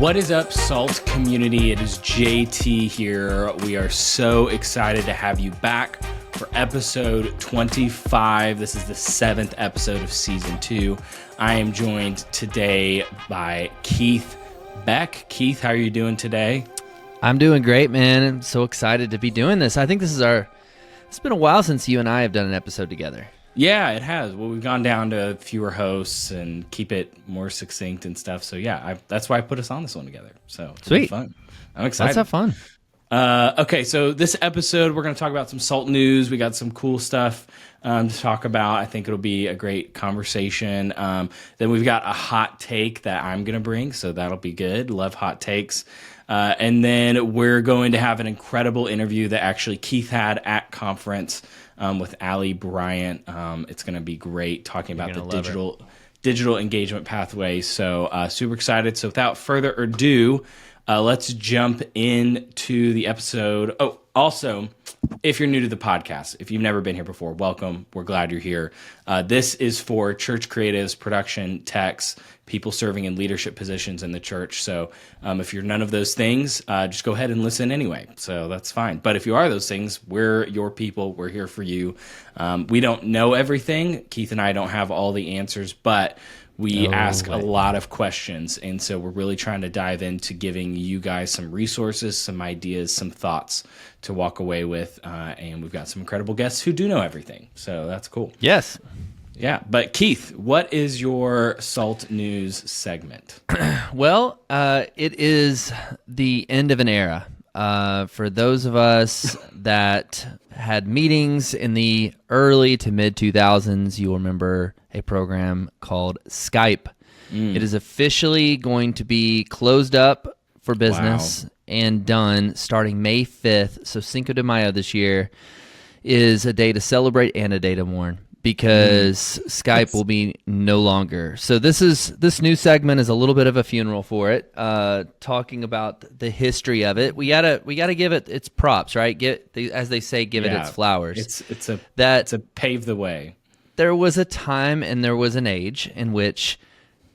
What is up, SALT community? It is JT here. We are so excited to have you back for episode 25. This is the 7th episode of season 2. I am joined today by Keith Beck. Keith, how are you doing today? I'm doing great, man. I'm so excited to be doing this. I think it's been a while since you and I have done an episode together. Yeah, it has. Well, we've gone down to fewer hosts and keep it more succinct and stuff. So yeah, that's why I put us on this one together. So sweet, fun. I'm excited. Let's have fun. Okay, so this episode we're going to talk about some SALT news. We got some cool stuff to talk about. I think it'll be a great conversation. Then we've got a hot take that I'm going to bring, so that'll be good. Love hot takes. And then we're going to have an incredible interview that actually Keith had at conference with Allie Bryant. It's going to be great, talking about the digital engagement pathway. So super excited. So without further ado, let's jump into the episode. Oh, also, if you're new to the podcast, if you've never been here before, welcome. We're glad you're here. This is for church creatives, production techs, people serving in leadership positions in the church. So if you're none of those things, just go ahead and listen anyway. So that's fine. But if you are those things, we're your people. We're here for you. We don't know everything. Keith and I don't have all the answers, but we ask a lot of questions, and so we're really trying to dive into giving you guys some resources, some ideas, some thoughts to walk away with, and we've got some incredible guests who do know everything, so that's cool. Yes. Yeah, but Keith, what is your SALT News segment? Well, it is the end of an era. For those of us that had meetings in the early to mid 2000s, you'll remember a program called Skype. It is officially going to be closed up for business and done starting May 5th. So Cinco de Mayo this year is a day to celebrate and a day to mourn, because Skype will be no longer. So this new segment is a little bit of a funeral for it, talking about the history of it. We gotta give it its props, right? As they say, give it its flowers. It's a pave the way. There was a time and there was an age in which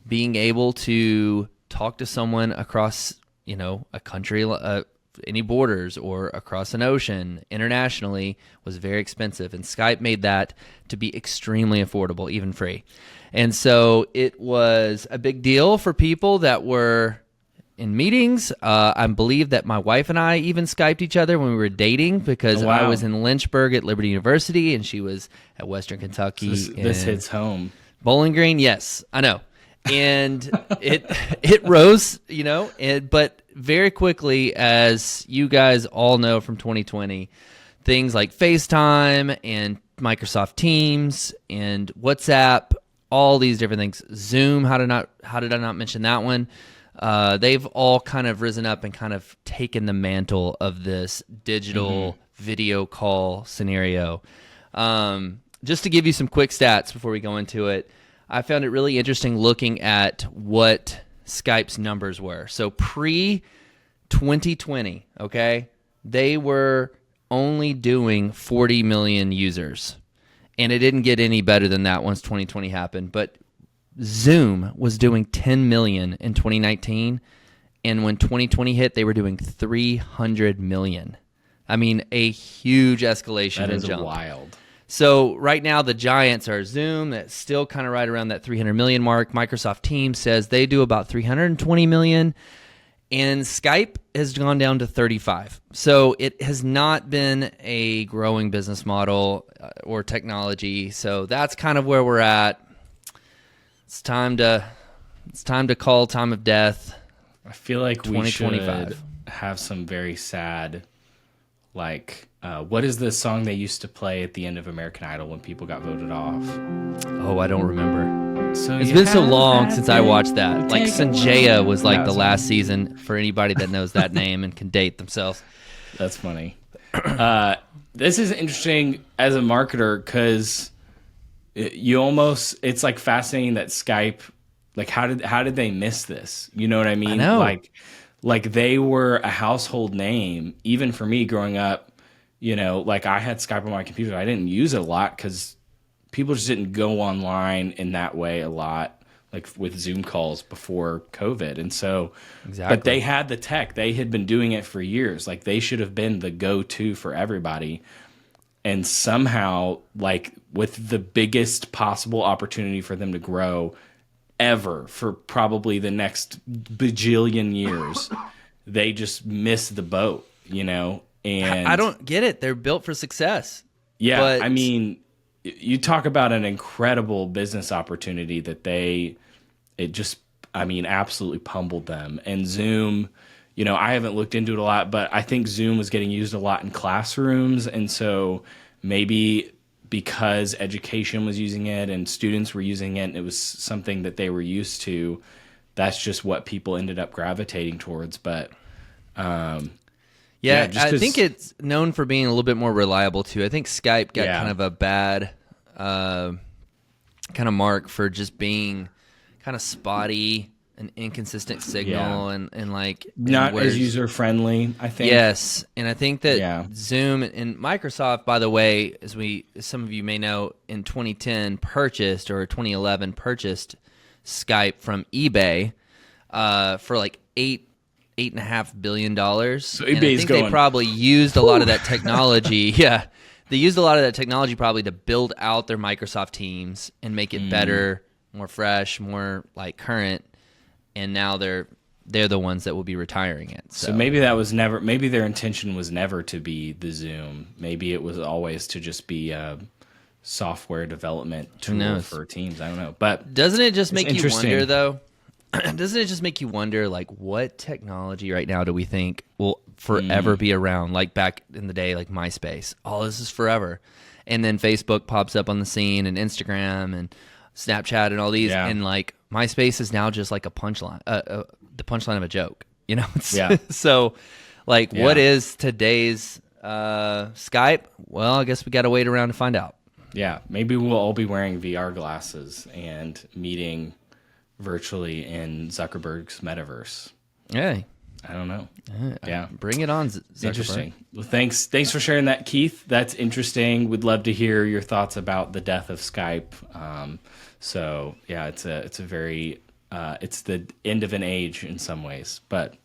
being able to talk to someone across, a country, any borders, or across an ocean internationally was very expensive, and Skype made that to be extremely affordable, even free. And so it was a big deal for people that were in meetings. I believe that my wife and I even Skyped each other when we were dating, because I was in Lynchburg at Liberty University and she was at Western Kentucky. So this hits home. Bowling Green, yes, I know. And it rose, but very quickly, as you guys all know from 2020, things like FaceTime and Microsoft Teams and WhatsApp, all these different things, Zoom, how did I not mention that one? They've all kind of risen up and kind of taken the mantle of this digital video call scenario. Just to give you some quick stats before we go into it, I found it really interesting looking at what Skype's numbers were. So pre-2020, okay, they were only doing 40 million users. And it didn't get any better than that once 2020 happened. But Zoom was doing 10 million in 2019. And when 2020 hit, they were doing 300 million. I mean, a huge escalation and jump. That is wild. So right now the giants are Zoom, that's still kind of right around that 300 million mark. Microsoft Teams says they do about 320 million, and Skype has gone down to 35. So it has not been a growing business model or technology. So that's kind of where we're at. It's time to call time of death. I feel like we should have some very sad, what is the song they used to play at the end of American Idol when people got voted off? Oh, I don't remember. It's been so long since I watched that. Like Sanjaya was like the last season, for anybody that knows that name and can date themselves. That's funny. This is interesting as a marketer, because it's like fascinating that Skype, like how did they miss this? You know what I mean? I know. Like they were a household name, even for me growing up. Like I had Skype on my computer. I didn't use it a lot because people just didn't go online in that way a lot. like with Zoom calls before COVID. And so, Exactly. but they had the tech. They had been doing it for years. Like they should have been the go-to for everybody. And somehow, like with the biggest possible opportunity for them to grow ever for probably the next bajillion years, they just missed the boat, you know? And I don't get it. They're built for success. yeah, But- I mean, you talk about an incredible business opportunity that absolutely pummeled them. And Zoom, you know, I haven't looked into it a lot, but I think Zoom was getting used a lot in classrooms. And so maybe because education was using it and students were using it, and it was something that they were used to, that's just what people ended up gravitating towards. But Yeah, just I 'cause- think it's known for being a little bit more reliable too. I think Skype got kind of a bad kind of mark for just being kind of spotty and inconsistent signal and like not whereas- as user friendly, I think. Yes, and I think that Yeah. Zoom and Microsoft, by the way, as some of you may know, in 2010 purchased or 2011 purchased Skype from eBay for like $8.5 billion. So eBay's I think going, they probably used a lot of that technology. Yeah, they used a lot of that technology probably to build out their Microsoft Teams and make it better, more fresh, more like current. And now they're the ones that will be retiring it. So maybe that was never. Maybe their intention was never to be the Zoom. Maybe it was always to just be a software development tool knows? for teams. I don't know, but doesn't it just make you interesting. wonder though? Doesn't it just make you wonder, like, what technology right now do we think will forever be around? Like back in the day, like MySpace. Oh, this is forever. And then Facebook pops up on the scene, and Instagram and Snapchat and all these, Yeah. and like MySpace is now just like a punchline, the punchline of a joke. You know? Yeah. So, like, what Yeah. is today's Skype? Well, I guess we got to wait around to find out. yeah, maybe we'll all be wearing VR glasses and meeting virtually in Zuckerberg's metaverse. Hey, I don't know. Yeah. bring it on, Zuckerberg. Interesting. Well, thanks for sharing that, Keith. That's interesting. We'd love to hear your thoughts about the death of Skype. So yeah, it's a very it's the end of an age in some ways. But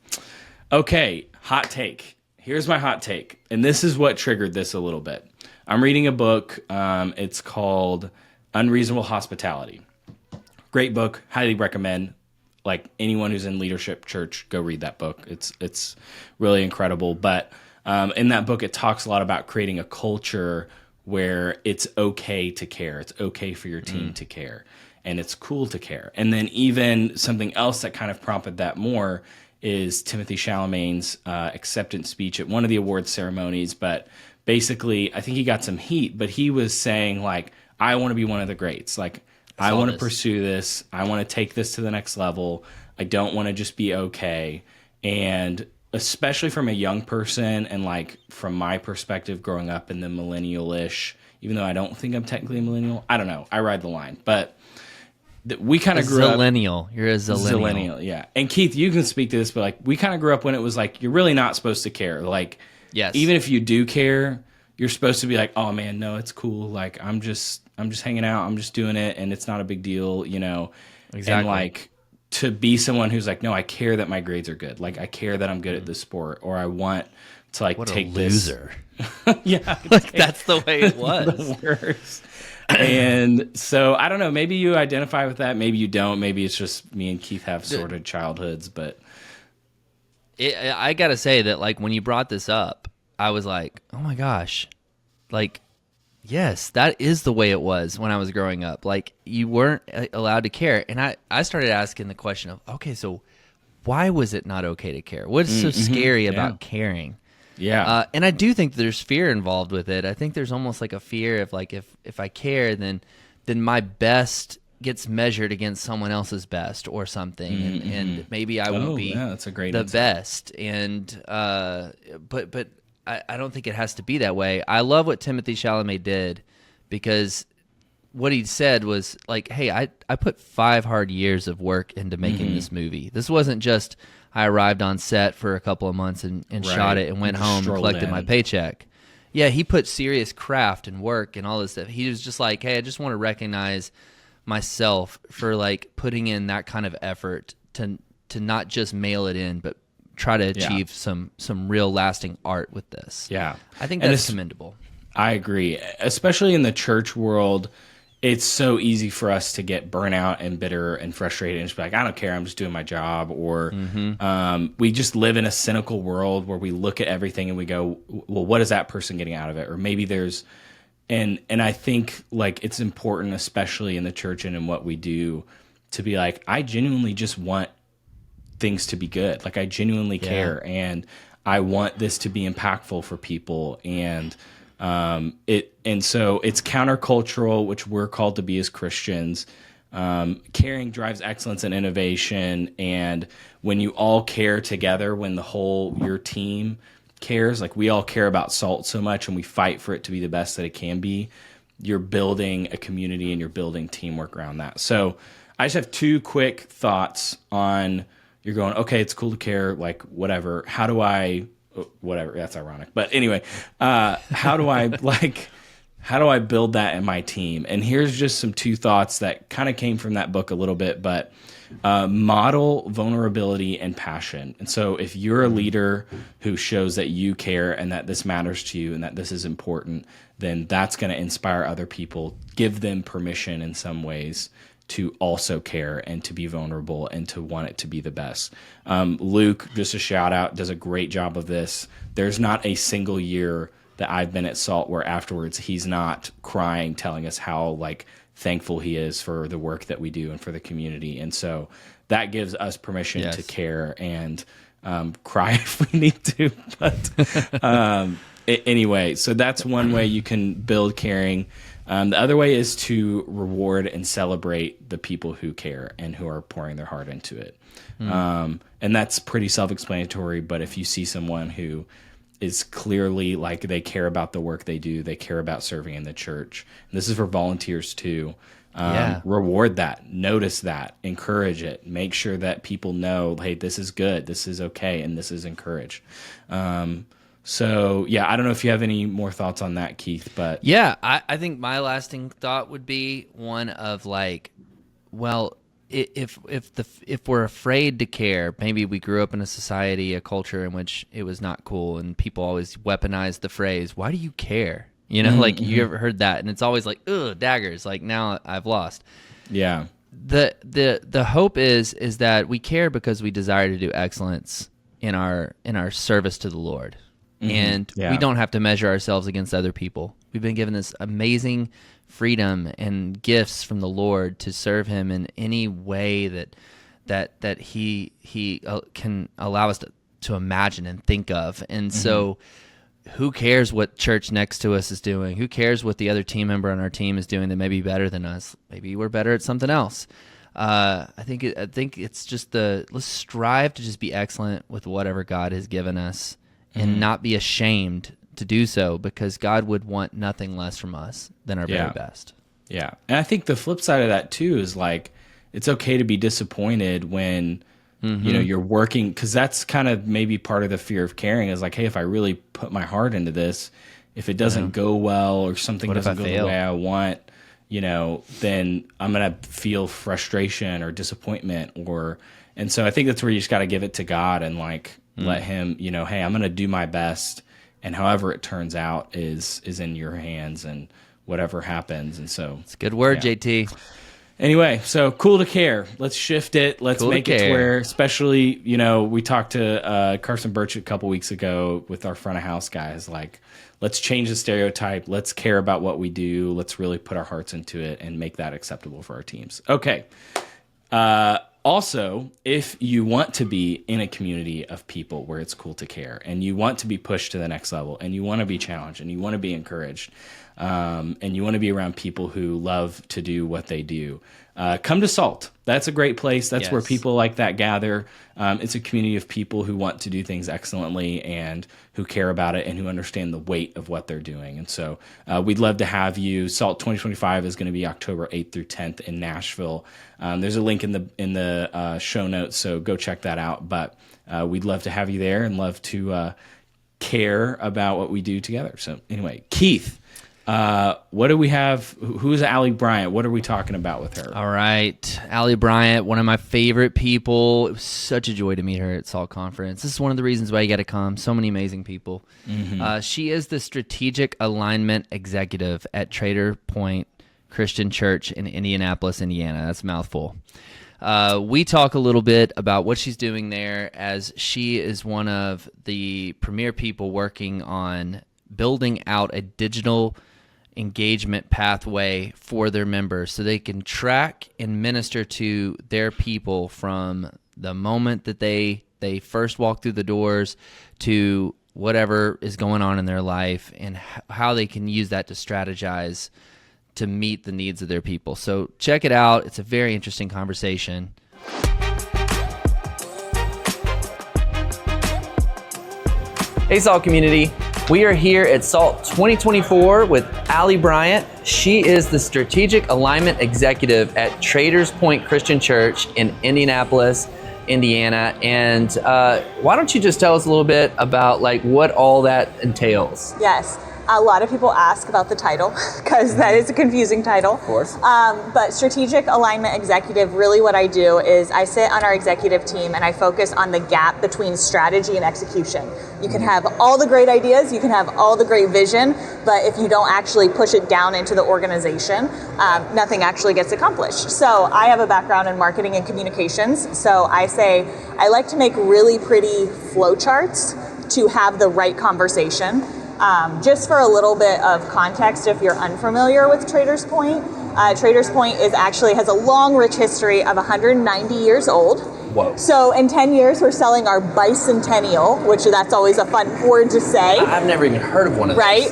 okay, hot take. Here's my hot take, and this is what triggered this a little bit. I'm reading a book. It's called Unreasonable Hospitality. Great book. Highly recommend. Like anyone who's in leadership church, go read that book. It's really incredible. But in that book, it talks a lot about creating a culture where it's okay to care. It's okay for your team to care, and it's cool to care. And then even something else that kind of prompted that more is Timothy Chalamet's acceptance speech at one of the awards ceremonies. But basically, I think he got some heat, but he was saying like, I want to be one of the greats. Like, I want to pursue this. I want to take this to the next level. I don't want to just be okay. And especially from a young person and like from my perspective growing up in the millennial-ish, even though I don't think I'm technically a millennial. I don't know. I ride the line. But we kind of grew up. Zillennial. You're a zillennial. Yeah. And Keith, you can speak to this, but like we kind of grew up when it was like, you're really not supposed to care. Like, Yes. even if you do care, you're supposed to be like, oh man, no, it's cool. Like I'm just hanging out. I'm just doing it, and it's not a big deal, you know. Exactly. And like to be someone who's like, no, I care that my grades are good. Like I care that I'm good at this sport, or I want to like What take a loser. this. Yeah, Like, that's the way it was. the worst. And so I don't know. Maybe you identify with that. Maybe you don't. Maybe it's just me and Keith have sordid childhoods. But I gotta say that, like, when you brought this up, I was like, oh my gosh, like, yes, that is the way it was when I was growing up. Like, you weren't allowed to care. And I started asking the question of, okay, so why was it not okay to care? What's so scary about caring? yeah, And I do think there's fear involved with it. I think there's almost like a fear of like, if I care, then my best gets measured against someone else's best or something, and maybe I won't be that's a great the insight. best. And but I don't think it has to be that way. I love what Timothy Chalamet did, because what he said was like, hey, I put 5 hard years of work into making this movie. This wasn't just I arrived on set for a couple of months and shot it and went Just home and strolled collected in. my paycheck. Yeah, he put serious craft and work and all this stuff. He was just like, hey, I just want to recognize myself for like putting in that kind of effort to not just mail it in, but try to achieve some real lasting art with this. Yeah. I think that's commendable. I agree. Especially in the church world, it's so easy for us to get burnout and bitter and frustrated and just be like, I don't care, I'm just doing my job. Or we just live in a cynical world where we look at everything and we go, well, what is that person getting out of it? Or maybe there's, and I think like it's important, especially in the church and in what we do, to be like, I genuinely just want things to be good. Like I genuinely care, and I want this to be impactful for people. And so it's countercultural, which we're called to be as Christians. Caring drives excellence and innovation. And when you all care together, when your team cares, like we all care about Salt so much and we fight for it to be the best that it can be, you're building a community and you're building teamwork around that. So I just have two quick thoughts on, you're going, okay, it's cool to care, like whatever. How do I, whatever, that's ironic. But anyway, how do I build that in my team? And here's just some two thoughts that kind of came from that book a little bit, but model vulnerability and passion. And so if you're a leader who shows that you care and that this matters to you and that this is important, then that's going to inspire other people, give them permission in some ways to also care and to be vulnerable and to want it to be the best. Luke, just a shout out, does a great job of this. There's not a single year that I've been at Salt where afterwards he's not crying, telling us how like thankful he is for the work that we do and for the community. And so that gives us permission to care and cry if we need to. But anyway, so that's one way you can build caring. The other way is to reward and celebrate the people who care and who are pouring their heart into it. And that's pretty self-explanatory, but if you see someone who is clearly like they care about the work they do, they care about serving in the church, and this is for volunteers too, reward that, notice that, encourage it, make sure that people know, hey, this is good, this is okay, and this is encouraged. So, yeah, I don't know if you have any more thoughts on that, Keith, but... Yeah, I think my lasting thought would be one of like, well, if we're afraid to care, maybe we grew up in a society, a culture in which it was not cool, and people always weaponize the phrase, why do you care? You know, like you ever heard that? And it's always like, ugh, daggers, like now I've lost. Yeah. The hope is that we care because we desire to do excellence in our service to the Lord. And we don't have to measure ourselves against other people. We've been given this amazing freedom and gifts from the Lord to serve Him in any way that He can allow us to imagine and think of. And so, who cares what church next to us is doing? Who cares what the other team member on our team is doing that may be better than us? Maybe we're better at something else. I think it's just let's strive to just be excellent with whatever God has given us. And not be ashamed to do so, because God would want nothing less from us than our very best. Yeah. And I think the flip side of that too is like, it's okay to be disappointed when, you're working, because that's kind of maybe part of the fear of caring is like, hey, if I really put my heart into this, if it doesn't go well or something doesn't go the way I want, then I'm going to feel frustration or disappointment and so I think that's where you just got to give it to God and like, let Him, hey, I'm going to do my best, and however it turns out is in your hands, and whatever happens. And so it's a good word, JT. Anyway, so cool to care. Let's shift it. Let's make it to where, especially, we talked to Carson Birch a couple weeks ago with our front of house guys. Like, let's change the stereotype. Let's care about what we do. Let's really put our hearts into it and make that acceptable for our teams. Okay. Also, if you want to be in a community of people where it's cool to care, and you want to be pushed to the next level, and you want to be challenged, and you want to be encouraged, and you want to be around people who love to do what they do, come to Salt. That's a great place. That's where people like that gather. It's a community of people who want to do things excellently and who care about it and who understand the weight of what they're doing. And so we'd love to have you. Salt 2025 is going to be October 8th through 10th in Nashville. There's a link in the show notes, so go check that out. But we'd love to have you there and love to care about what we do together. So anyway, Keith, What do we have? Who's Allie Bryant? What are we talking about with her? All right. Allie Bryant, one of my favorite people. It was such a joy to meet her at SALT Conference. This is one of the reasons why you got to come. So many amazing people. She is the Strategic Alignment Executive at Trader Point Christian Church in Indianapolis, Indiana. That's a mouthful. We talk a little bit about what she's doing there, as she is one of the premier people working on building out a digital engagement pathway for their members so they can track and minister to their people from the moment that they first walk through the doors to whatever is going on in their life, and how they can use that to strategize to meet the needs of their people. So check it out. It's a very interesting conversation. Hey, SALT community. We are here at SALT 2024 with Allie Bryant. She is the Strategic Alignment Executive at Traders Point Christian Church in Indianapolis, Indiana. And why don't you just tell us a little bit about what all that entails? Yes. A lot of people ask about the title because that is a confusing title. Of course. But Strategic Alignment Executive, really what I do is I sit on our executive team and I focus on the gap between strategy and execution. You can have all the great ideas, you can have all the great vision, but if you don't actually push it down into the organization, nothing actually gets accomplished. So I have a background in marketing and communications. So I say I like to make really pretty flow charts to have the right conversation. Just for a little bit of context, if you're unfamiliar with Traders Point, Traders Point has a long, rich history of 190 years old. Whoa. So in 10 years, we're selling our bicentennial, which that's always a fun word to say. I've never even heard of one of those. Right?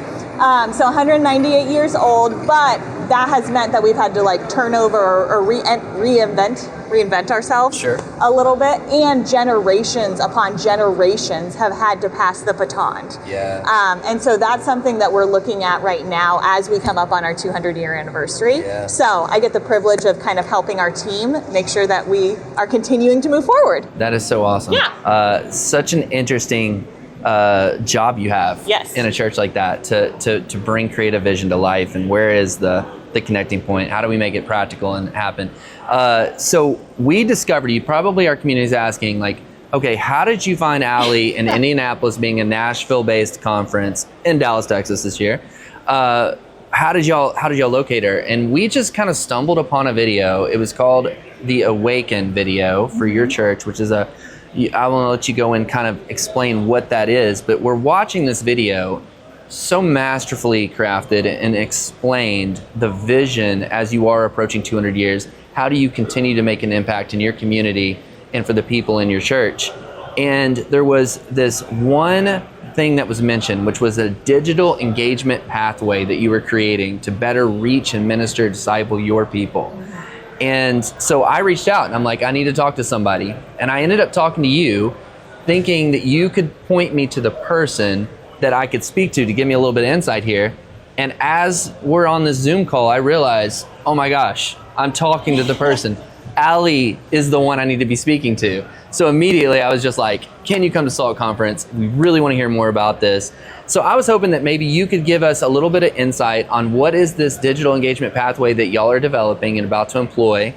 So 198 years old, but that has meant that we've had to turn over or reinvent ourselves a little bit, and generations upon generations have had to pass the baton. Yeah. And so that's something that we're looking at right now as we come up on our 200-year anniversary. Yeah. So I get the privilege of kind of helping our team make sure that we are continuing to move forward. That is so awesome. Yeah. Such an interesting job you have in a church like that to bring creative vision to life. And where is the connecting point? How do we make it practical and happen? So we discovered you. Probably our community is asking, okay, how did you find Allie in Indianapolis, being a Nashville-based conference in Dallas, Texas this year? How did y'all locate her? And we just kind of stumbled upon a video. It was called the Awaken video for your church, which is I want to let you go and kind of explain what that is, but we're watching this video, so masterfully crafted and explained the vision as you are approaching 200 years. How do you continue to make an impact in your community and for the people in your church? And there was this one thing that was mentioned, which was a digital engagement pathway that you were creating to better reach and minister, disciple your people. And so I reached out and I'm like, I need to talk to somebody. And I ended up talking to you, thinking that you could point me to the person that I could speak to give me a little bit of insight here. And as we're on this Zoom call, I realized, oh my gosh, I'm talking to the person. Allie is the one I need to be speaking to. So immediately I was just like, can you come to SALT Conference? We really want to hear more about this. So I was hoping that maybe you could give us a little bit of insight on what is this digital engagement pathway that y'all are developing and about to employ,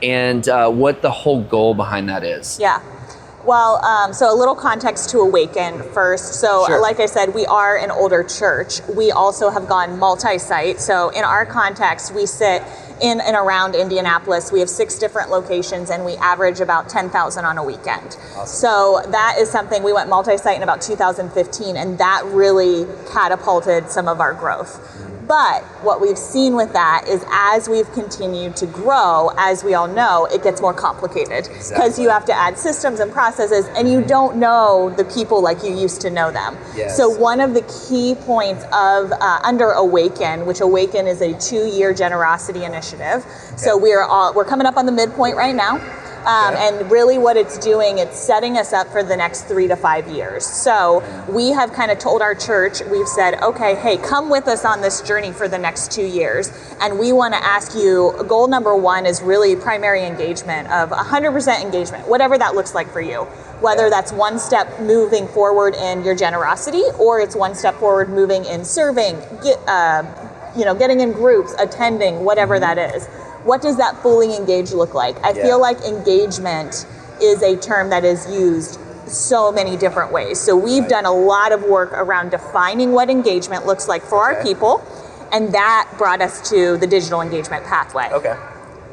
and what the whole goal behind that is. Yeah. Well, so a little context to Awaken first. So like I said, we are an older church. We also have gone multi-site. So in our context, we sit in and around Indianapolis. We have 6 different locations and we average about 10,000 on a weekend. Awesome. So that is something, we went multi-site in about 2015, and that really catapulted some of our growth. But what we've seen with that is as we've continued to grow, as we all know, it gets more complicated because you have to add systems and processes, and you don't know the people like you used to know them. Yes. So one of the key points of under Awaken, which Awaken is a 2-year generosity initiative. Okay. So we're coming up on the midpoint right now. And really what it's doing, it's setting us up for the next 3 to 5 years. So we have kind of told our church, we've said, okay, hey, come with us on this journey for the next 2 years. And we want to ask you, goal number 1 is really primary engagement of 100% engagement, whatever that looks like for you. Whether that's one step moving forward in your generosity, or it's one step forward moving in serving, getting in groups, attending, whatever that is. What does that fully engaged look like? I feel like engagement is a term that is used so many different ways. So we've done a lot of work around defining what engagement looks like for our people, and that brought us to the digital engagement pathway.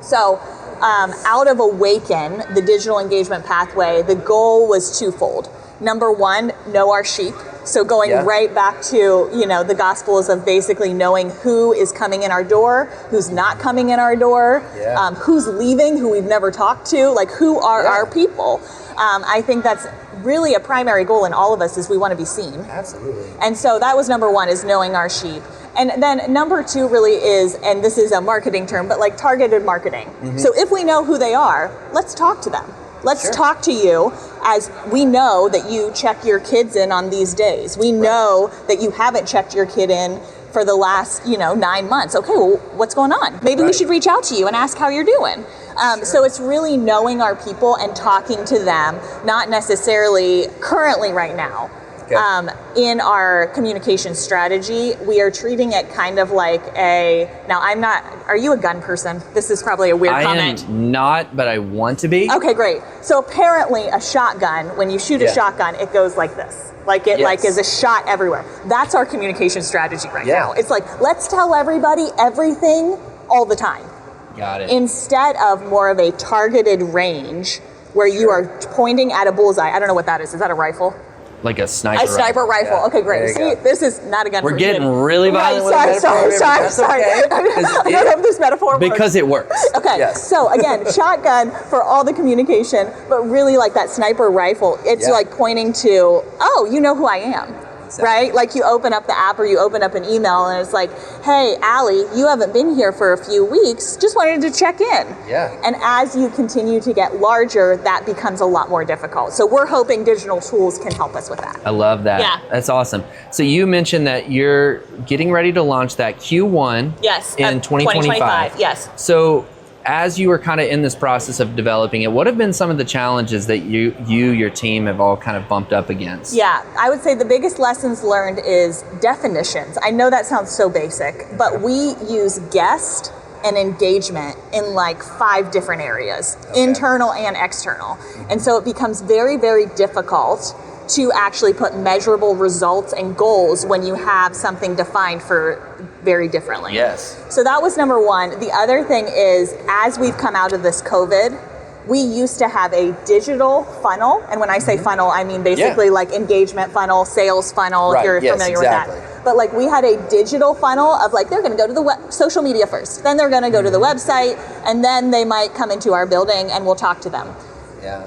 So out of Awaken, the digital engagement pathway, the goal was twofold. Number one, know our sheep. So going right back to, the Gospels of basically knowing who is coming in our door, who's not coming in our door, who's leaving, who we've never talked to, like who are our people. I think that's really a primary goal in all of us is we want to be seen. Absolutely. And so that was number one, is knowing our sheep. And then number two really is, and this is a marketing term, but like targeted marketing. So if we know who they are, let's talk to them. Let's talk to you, as we know that you check your kids in on these days. We know that you haven't checked your kid in for the last, 9 months. Okay, well, what's going on? Maybe we should reach out to you and ask how you're doing. So it's really knowing our people and talking to them, not necessarily currently right now. In our communication strategy, we are treating it kind of like are you a gun person? This is probably a weird comment. I am not, but I want to be. Okay, great. So apparently a shotgun, when you shoot a shotgun, it goes like this. Like it is a shot everywhere. That's our communication strategy right now. It's like, let's tell everybody everything all the time. Got it. Instead of more of a targeted range where you are pointing at a bullseye. I don't know what that is. Is that a rifle? Like a sniper rifle. Yeah. Okay, great. See, this is not a gun. We're getting really violent with Sorry. I don't know if this metaphor works. Because it works. Okay, so again, shotgun for all the communication, but really like that sniper rifle, it's like pointing to, oh, you know who I am. Right? Like you open up the app or you open up an email and it's like, hey, Allie, you haven't been here for a few weeks. Just wanted to check in. And as you continue to get larger, that becomes a lot more difficult. So we're hoping digital tools can help us with that. I love that. Yeah. That's awesome. So you mentioned that you're getting ready to launch that Q1 in 2025. Yes. So as you were kind of in this process of developing it, what have been some of the challenges that your team have all kind of bumped up against? Yeah, I would say the biggest lessons learned is definitions. I know that sounds so basic, but we use guest and engagement in like 5 different areas, internal and external. And so it becomes very, very difficult to actually put measurable results and goals when you have something defined for very differently. Yes. So that was number one. The other thing is, as we've come out of this COVID, we used to have a digital funnel. And when I say funnel, I mean basically like engagement funnel, sales funnel, if you're familiar with that. But like we had a digital funnel of like, they're going to go to the social media first, then they're going to go to the website, and then they might come into our building and we'll talk to them.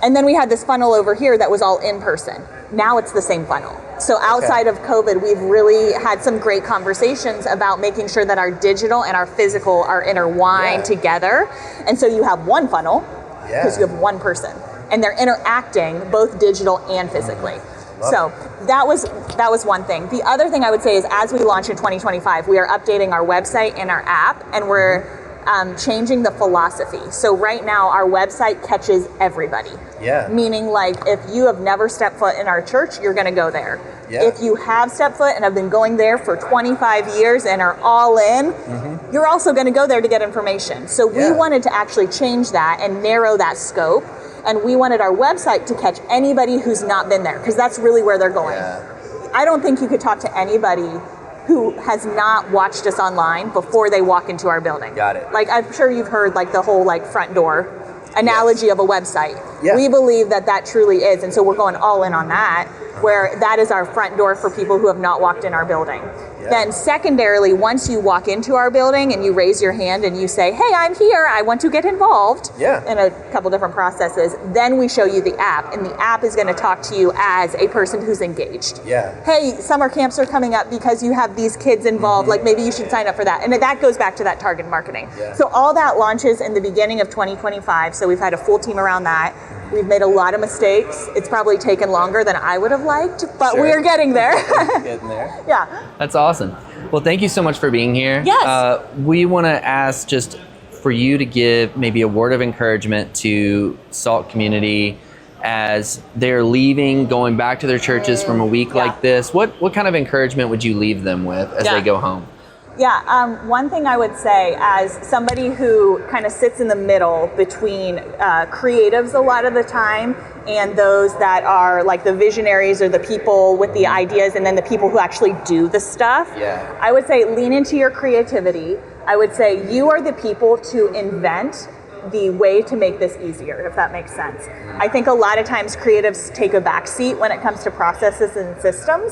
And then we had this funnel over here that was all in person. Now it's the same funnel. So outside of COVID, we've really had some great conversations about making sure that our digital and our physical are intertwined together. And so you have one funnel because you have one person, and they're interacting both digital and physically. So that was one thing. The other thing I would say is, as we launch in 2025, we are updating our website and our app, and we're changing the philosophy. So right now our website catches everybody. Meaning like if you have never stepped foot in our church, you're going to go there. If you have stepped foot and have been going there for 25 years and are all in, you're also going to go there to get information. So we wanted to actually change that and narrow that scope. And we wanted our website to catch anybody who's not been there, because that's really where they're going. I don't think you could talk to anybody who has not watched us online before they walk into our building. Got it. Like, I'm sure you've heard like the whole like front door analogy of a website. We believe that truly is, and so we're going all in on that, where that is our front door for people who have not walked in our building. Then secondarily, once you walk into our building and you raise your hand and you say, hey, I'm here, I want to get involved in a couple different processes, then we show you the app, and the app is going to talk to you as a person who's engaged. Hey, summer camps are coming up because you have these kids involved, like maybe you should sign up for that. And that goes back to that target marketing. So all that launches in the beginning of 2025, so we've had a full team around that. We've made a lot of mistakes. It's probably taken longer than I would have liked, but we're getting there. That's awesome. Well, thank you so much for being here. We want to ask just for you to give maybe a word of encouragement to SALT community as they're leaving, going back to their churches from a week like this. What kind of encouragement would you leave them with as they go home? One thing I would say, as somebody who kind of sits in the middle between creatives a lot of the time and those that are like the visionaries or the people with the ideas and then the people who actually do the stuff, I would say lean into your creativity. I would say you are the people to invent the way to make this easier, if that makes sense. I think a lot of times creatives take a back seat when it comes to processes and systems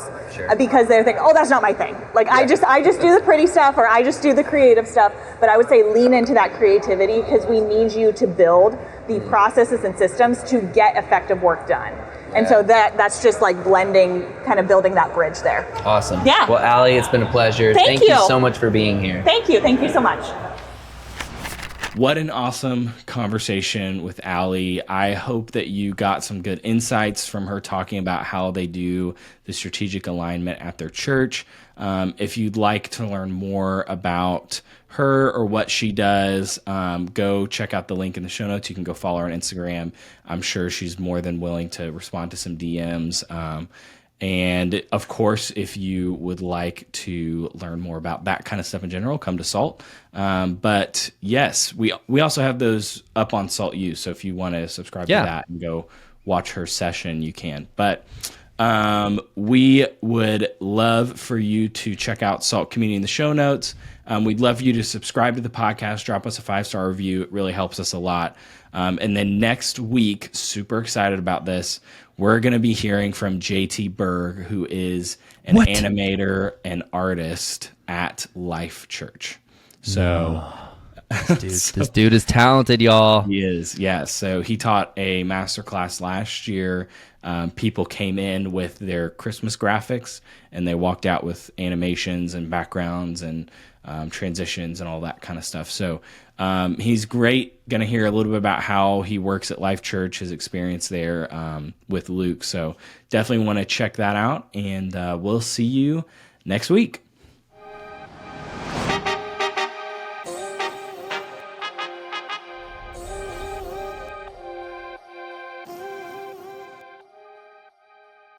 because they think, oh, that's not my thing. Like I just do the pretty stuff or I just do the creative stuff. But I would say lean into that creativity because we need you to build the processes and systems to get effective work done. And so that's just like blending, kind of building that bridge there. Awesome. Yeah. Well, Allie, it's been a pleasure. Thank you so much for being here. Thank you. Thank you so much. What an awesome conversation with Allie. I hope that you got some good insights from her talking about how they do the strategic alignment at their church. If you'd like to learn more about her or what she does, go check out the link in the show notes. You can go follow her on Instagram. I'm sure she's more than willing to respond to some DMs. And of course, if you would like to learn more about that kind of stuff in general, come to SALT. But yes, we also have those up on SALT U. So if you want to subscribe to that and go watch her session, you can. But we would love for you to check out SALT Community in the show notes. We'd love for you to subscribe to the podcast, drop us a 5-star review. It really helps us a lot. And then next week, super excited about this, we're going to be hearing from JT Berg, who is an animator and artist at Life Church. So, this dude is talented, y'all. He is, yes. So he taught a masterclass last year. People came in with their Christmas graphics, and they walked out with animations and backgrounds and transitions and all that kind of stuff. So he's great. Going to hear a little bit about how he works at Life Church, his experience there with Luke. So definitely want to check that out, and we'll see you next week.